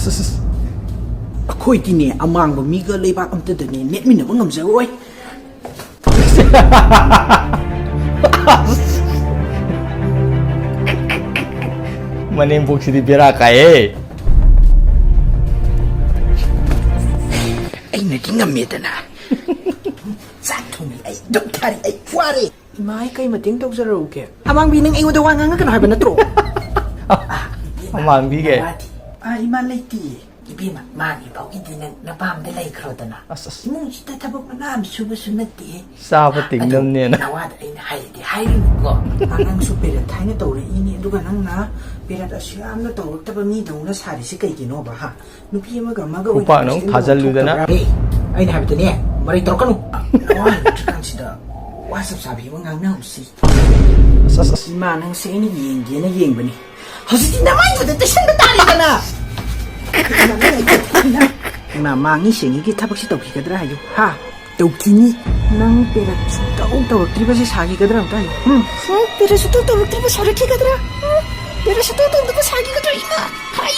ꯑꯩꯈꯣꯏꯗꯤꯅꯦ ꯑꯃꯥꯡꯕ ꯃꯤꯒ ꯂꯩꯕꯥꯛ ꯑꯝꯇꯗꯅꯦ ꯅꯦꯠꯃꯤꯟꯅꯕ ꯉꯝꯖꯔꯣꯏ. ꯃꯅꯦꯝꯄꯣꯛꯁꯤꯗꯤ ꯕꯦꯔꯥ ꯀꯥꯏꯌꯦ. ꯑꯩꯅꯗꯤ ꯉꯝꯃꯦꯗꯅ. ꯆꯥꯛ ꯊꯣꯡꯉꯤ ꯑꯩ ꯗꯣꯛꯇꯔꯤ ꯑꯩ ꯋꯥꯔꯦ. ꯏꯃꯥ ꯑꯩ ꯀꯩ ꯃꯇꯦꯡ ꯇꯧꯖꯔꯛꯎꯒꯦ? ꯑꯃꯥꯡꯕꯤ ꯅꯪ ꯑꯩꯉꯣꯟꯗ ꯋꯥ ꯉꯥꯡꯉꯛꯀꯅꯣ ꯍꯥꯏꯕ ꯅꯠꯇ꯭ꯔꯣ? ꯑꯃꯥꯡꯕꯤꯒꯦ. ꯏꯃꯥ ꯂꯩꯇꯤꯌꯦ. 이비마 마기 보기디는 나 밤에 레이크로드나 이문시다 타복 나 수부수 냈디 사버띵놈네나 나와다 이나 하이디 하이리고 나랑 수베르 타이네 떠오르 이니 누가 낭나 베라다 시암나 떠오르다바 미동나 사리시 그이기노 바하 누피 마가 마가 오빠는 파잘루다나 아이나 하비더니 머리 떨어가노 나와 트칸시다 와섭사비 원강나 없이 이마는 세니 옌게나 옌버니 허스티 나마이도 뜻신다 다리잖아 나 망이 생이기 타박시 떡히가더라 하요 하 떡히니 낭 빼라 떡 떡트리바시 사기가더라 하요 응 빼라시 떡 떡트리바 서르키가더라 빼라시 떡 떡 사기가더라 이마 하요